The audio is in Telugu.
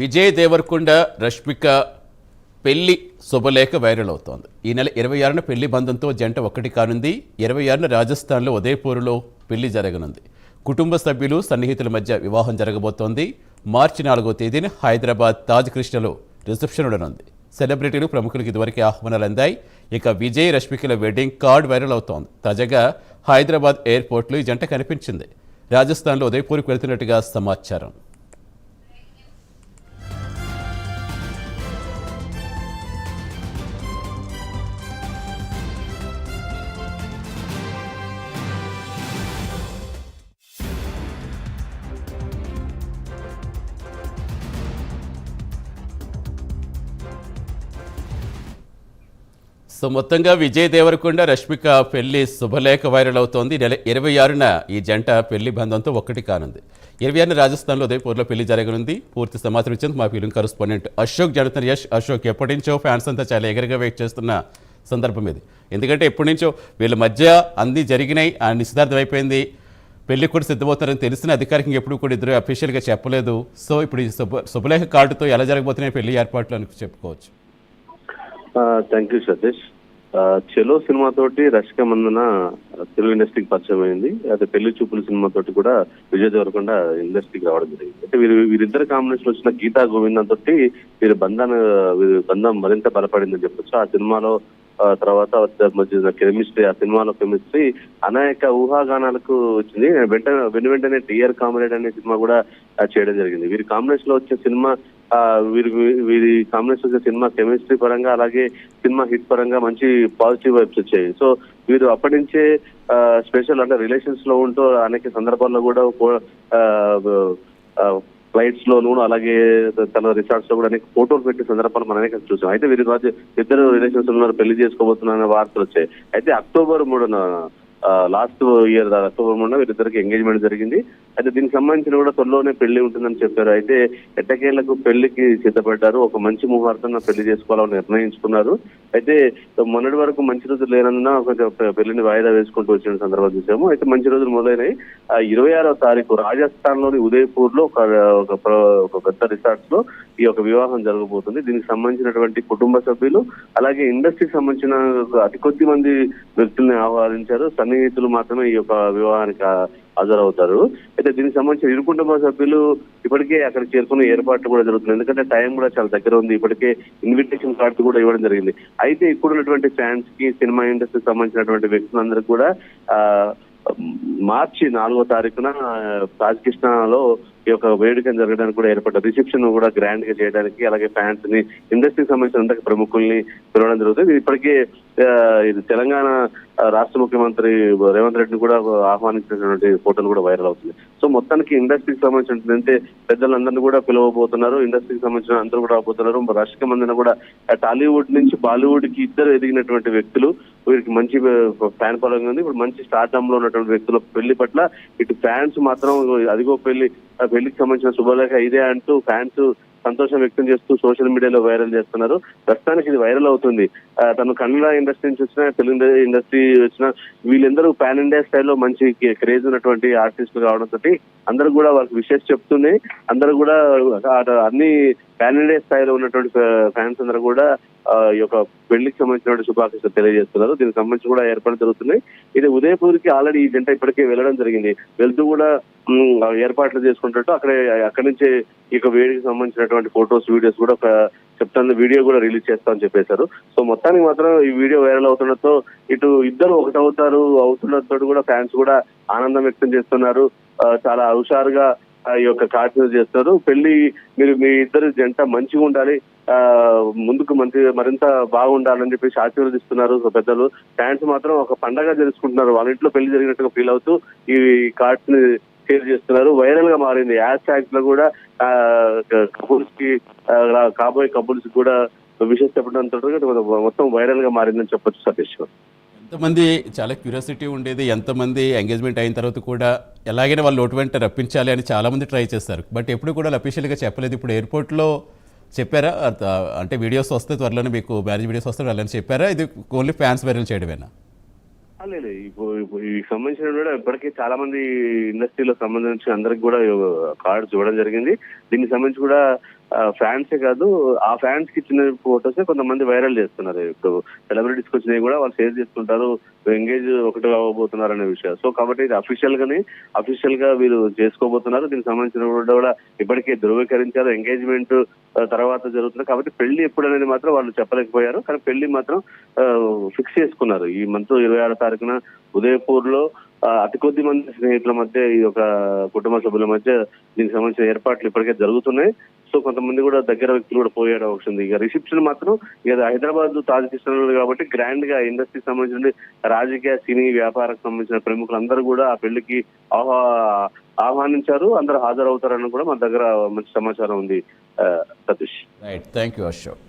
విజయ్ దేవరకొండ రష్మిక పెళ్లి శుభలేఖ వైరల్ అవుతోంది. ఈ నెల 26న పెళ్లి బంధంతో జంట ఒక్కటి కానుంది. 26న రాజస్థాన్లో ఉదయపూర్లో పెళ్లి జరగనుంది. కుటుంబ సభ్యులు సన్నిహితుల మధ్య వివాహం జరగబోతోంది. మార్చి 4వ తేదీన హైదరాబాద్ తాజ్ కృష్ణలో రిసెప్షన్ ఉండనుంది. సెలబ్రిటీలు ప్రముఖులకు ఇదివరకే ఆహ్వానాలు అందాయి. ఇక విజయ్ రష్మికల వెడ్డింగ్ కార్డ్ వైరల్ అవుతోంది. తాజాగా హైదరాబాద్ ఎయిర్పోర్ట్లో ఈ జంట కనిపించింది. రాజస్థాన్లో ఉదయపూర్కు వెళ్తున్నట్టుగా సమాచారం. సో మొత్తంగా విజయ్ దేవరకొండ రష్మిక పెళ్లి శుభలేఖ వైరల్ అవుతోంది. నెల 26న ఈ జంట పెళ్లి బంధంతో ఒక్కటి కానుంది. 26న రాజస్థాన్లో ఉదయపూర్లో పెళ్లి జరగనుంది. పూర్తి సమాచారం ఇచ్చేందుకు మా ఫిలిం కరెస్పాండెంట్ అశోక్ జనతన్. అశోక్, ఎప్పటి నుంచో ఫ్యాన్స్ అంతా చాలా ఎగరగా వెయిట్ చేస్తున్న సందర్భం ఇది. ఎందుకంటే ఎప్పటి నుంచో వీళ్ళ మధ్య అన్ని జరిగినాయి, నిశ్చితార్థం అయిపోయింది, పెళ్లి కూడా సిద్ధమవుతున్నారని తెలిసిన అధికారికంగా ఎప్పుడు కూడా ఇద్దరు అఫీషియల్గా చెప్పలేదు. సో ఇప్పుడు ఈ శుభలేఖ కార్డుతో ఎలా జరగబోతున్నాయి పెళ్లి ఏర్పాట్లు అని చెప్పుకోవచ్చు. Thank you Satish. Chalo cinema తోటి రష్మిక మందన తెలుగు ఇండస్ట్రీకి పరిచయం అయింది. అదే పెళ్లి చూపులు సినిమా తోటి కూడా విజయ్ దేవరకొండ ఇండస్ట్రీకి రావడం జరిగింది. అయితే వీరిద్దరు కాంబినేషన్ వచ్చిన గీతా గోవిందం తోటి వీరి బంధం మరింత బలపడిందని చెప్పొచ్చు. ఆ సినిమాలో తర్వాత కెమిస్ట్రీ, ఆ సినిమాలో కెమిస్ట్రీ అనేక ఊహాగానాలకు వచ్చింది. వెంటనే డియర్ కామ్రేడ్ అనే సినిమా కూడా చేయడం జరిగింది. వీరి కాంబినేషన్ లో వచ్చే సినిమా వీరి కాంబినేషన్ వచ్చే సినిమా కెమిస్ట్రీ పరంగా అలాగే సినిమా హిట్ పరంగా మంచి పాజిటివ్ వైబ్స్ వచ్చాయి. సో వీరు అప్పటి నుంచే స్పెషల్ అంటే రిలేషన్స్ లో ఉంటూ అనేక సందర్భాల్లో కూడా ఫ్లైట్స్ లోను అలాగే తన రిసార్ట్స్ లో కూడా అనేక ఫోటోలు పెట్టే సందర్భాలు మనం అనేక చూసాం. అయితే వీరి ఇద్దరు రిలేషన్స్ ఉన్నారు, పెళ్లి చేసుకోబోతున్న వార్తలు వచ్చాయి. అయితే అక్టోబర్ 3న లాస్ట్ ఇయర్ అక్టోబర్ 3న వీరిద్దరికి ఎంగేజ్మెంట్ జరిగింది. అయితే దీనికి సంబంధించిన కూడా త్వరలోనే పెళ్లి ఉంటుందని చెప్పారు. అయితే ఎట్టకేళ్లకు పెళ్లికి సిద్ధపడ్డారు. ఒక మంచి ముహూర్తంగా పెళ్లి చేసుకోవాలని నిర్ణయించుకున్నారు. అయితే మొన్నటి వరకు మంచి రోజులు లేనందున కొంచెం పెళ్లిని వాయిదా వేసుకుంటూ వచ్చిన సందర్భం చూసాము. అయితే మంచి రోజులు మొదలైనవి. 26వ తారీఖు రాజస్థాన్ లోని ఉదయపూర్ లో ఒక పెద్ద రిసార్ట్స్ లో ఈ యొక్క వివాహం జరగబోతుంది. దీనికి సంబంధించినటువంటి కుటుంబ సభ్యులు అలాగే ఇండస్ట్రీకి సంబంధించిన అతి కొద్ది మంది వ్యక్తుల్ని ఆహ్వానించారు. సన్నిహితులు మాత్రమే ఈ యొక్క వివాహానికి హాజరవుతారు. అయితే దీనికి సంబంధించిన ఇరు కుటుంబ సభ్యులు ఇప్పటికే అక్కడ చేరుకునే ఏర్పాట్లు కూడా జరుగుతుంది. ఎందుకంటే టైం కూడా చాలా దగ్గర ఉంది. ఇప్పటికే ఇన్విటేషన్ కార్డు కూడా ఇవ్వడం జరిగింది. అయితే ఇక్కడ ఉన్నటువంటి ఫ్యాన్స్ కి, సినిమా ఇండస్ట్రీకి సంబంధించినటువంటి వ్యక్తులందరూ కూడా మార్చి 4వ తారీఖున రాజకృష్ణలో ఈ యొక్క వేడుకను జరగడానికి కూడా ఏర్పడ్డ రిసెప్షన్ కూడా గ్రాండ్ గా చేయడానికి అలాగే ఫ్యాన్స్ ని, ఇండస్ట్రీకి సంబంధించిన ప్రముఖుల్ని పిలవడం జరుగుతుంది. ఇప్పటికే ఇది తెలంగాణ రాష్ట్ర ముఖ్యమంత్రి రేవంత్ రెడ్డిని కూడా ఆహ్వానించినటువంటి ఫోటోలు కూడా వైరల్ అవుతుంది. సో మొత్తానికి ఇండస్ట్రీకి సంబంధించినటువంటి పెద్దలందరినీ కూడా పిలవబోతున్నారు. ఇండస్ట్రీకి సంబంధించిన అందరూ కూడా రాబోతున్నారు. రష్మిక మందన కూడా టాలీవుడ్ నుంచి బాలీవుడ్ కి ఇద్దరు ఎదిగినటువంటి వ్యక్తులు. వీరికి మంచి ఫ్యాన్ ఫాలోయింగ్ ఉంది. ఇప్పుడు మంచి స్టార్డమ్ లో ఉన్నటువంటి వ్యక్తుల పెళ్లి పట్ల ఇటు ఫ్యాన్స్ మాత్రం అదిగో పెళ్లికి సంబంధించిన శుభలేఖ ఇదే అంటూ ఫ్యాన్స్ సంతోషం వ్యక్తం చేస్తూ సోషల్ మీడియాలో వైరల్ చేస్తున్నారు. ప్రస్తుతానికి ఇది వైరల్ అవుతుంది. తను కన్నడ ఇండస్ట్రీ నుంచి వచ్చిన, తెలుగు ఇండస్ట్రీ వచ్చిన వీళ్ళందరూ పాన్ ఇండియా స్టైల్లో మంచి క్రేజ్ ఉన్నటువంటి ఆర్టిస్టులు కావడంతో అందరూ కూడా వాళ్ళకి విషెస్ చెప్తూనే అందరూ కూడా అన్ని పాన్ ఇండియా స్థాయిలో ఉన్నటువంటి ఫ్యాన్స్ అందరూ కూడా ఈ యొక్క పెళ్లికి సంబంధించిన శుభాకాంక్షలు తెలియజేస్తున్నారు. దీనికి సంబంధించి కూడా ఏర్పాట్లు జరుగుతున్నాయి. ఇది ఉదయపూర్కి ఆల్రెడీ ఈ జంట ఇప్పటికే వెళ్ళడం జరిగింది. వెళ్తూ కూడా ఏర్పాట్లు చేసుకుంటూ అక్కడి నుంచే ఈ వేడికి సంబంధించినటువంటి ఫొటోస్, వీడియోస్ కూడా చెప్తాను, వీడియో కూడా రిలీజ్ చేస్తామని చెప్పేశారు. సో మొత్తానికి మాత్రం ఈ వీడియో వైరల్ అవుతుండటంతో ఇటు ఇద్దరు అవుతుండటంతో కూడా ఫ్యాన్స్ కూడా ఆనందం వ్యక్తం చేస్తున్నారు. చాలా హుషారుగా ఈ యొక్క కార్యక్రమం చేస్తున్నారు. పెళ్లి మీ ఇద్దరు జంట మంచిగా ఉండాలి, ముందుకు మరింత బాగుండాలని చెప్పేసి ఆశీర్వదిస్తున్నారు పెద్దలు. ఫ్యాన్స్ మాత్రం ఒక పండగ జరుపుకుంటున్నారు. వాళ్ళ ఇంట్లో పెళ్లి జరిగినట్టుగా ఫీల్ అవుతూ ఈ కార్డ్స్ ని షేర్ చేస్తున్నారు. వైరల్ గా మారింది. హ్యాష్ ట్యాగ్స్ లో కూడా కపుల్స్ కి, కాబోయే కపుల్స్ కూడా విషెస్ చెప్పడంతో మొత్తం వైరల్ గా మారిందని చెప్పొచ్చు సతీష్. ఎంతమంది చాలా క్యూరియాసిటీ ఉండేది, ఎంతమంది ఎంగేజ్మెంట్ అయిన తర్వాత కూడా ఎలాగైనా వాళ్ళు నోటి వెంట రప్పించాలి అని చాలామంది ట్రై చేస్తారు. బట్ ఎప్పుడు కూడా అఫీషియల్గా చెప్పలేదు. ఇప్పుడు ఎయిర్పోర్ట్లో చెప్పారా? అంటే వీడియోస్ వస్తే త్వరలోనే మీకు మ్యారేజ్ వీడియోస్ వస్తే వాళ్ళని చెప్పారా? ఇది ఓన్లీ ఫ్యాన్స్ వైరల్ చేయడమేనా? లేదు, ఇప్పుడు ఈ సంబంధించిన కూడా ఇప్పటికే చాలా మంది ఇండస్ట్రీలో సంబంధించి అందరికి కూడా కార్డ్స్ ఇవ్వడం జరిగింది. దీనికి సంబంధించి కూడా ఫ్యాన్సే కాదు, ఆ ఫ్యాన్స్ కి ఇచ్చిన ఫొటోస్ కొంతమంది వైరల్ చేస్తున్నారు. ఇప్పుడు సెలబ్రిటీస్ కి వచ్చినవి కూడా వాళ్ళు షేర్ చేసుకుంటారు, ఎంగేజ్ ఒకటి అవ్వబోతున్నారు అనే విషయం. సో కాబట్టి ఇది అఫీషియల్ గా వీళ్ళు చేసుకోబోతున్నారు. దీనికి సంబంధించిన కూడా ఇప్పటికే ధృవీకరించారు. ఎంగేజ్మెంట్ తర్వాత జరుగుతుంది కాబట్టి పెళ్లి ఎప్పుడు అనేది మాత్రం వాళ్ళు చెప్పలేకపోయారు. కానీ పెళ్లి మాత్రం ఫిక్స్ చేసుకున్నారు. ఈ మంత్ 26వ తారీఖున ఉదయపూర్ లో అతి కొద్ది మంది స్నేహితుల మధ్య, ఈ యొక్క కుటుంబ సభ్యుల మధ్య దీనికి సంబంధించిన ఏర్పాట్లు ఇప్పటికే జరుగుతున్నాయి. సో కొంతమంది కూడా దగ్గర వ్యక్తులు కూడా పోయే అవకాశం ఉంది. ఇక రిసెప్షన్ మాత్రం ఇక హైదరాబాద్ తాజ్ కృష్ణ కాబట్టి గ్రాండ్ గా ఇండస్ట్రీకి సంబంధించిన రాజకీయ, సినీ, వ్యాపారకు సంబంధించిన ప్రముఖులందరూ కూడా ఆ పెళ్లికి ఆహ్వానించారు. అందరూ హాజరవుతారని కూడా మన దగ్గర మంచి సమాచారం ఉంది. Satish. Right, thank you Ashok.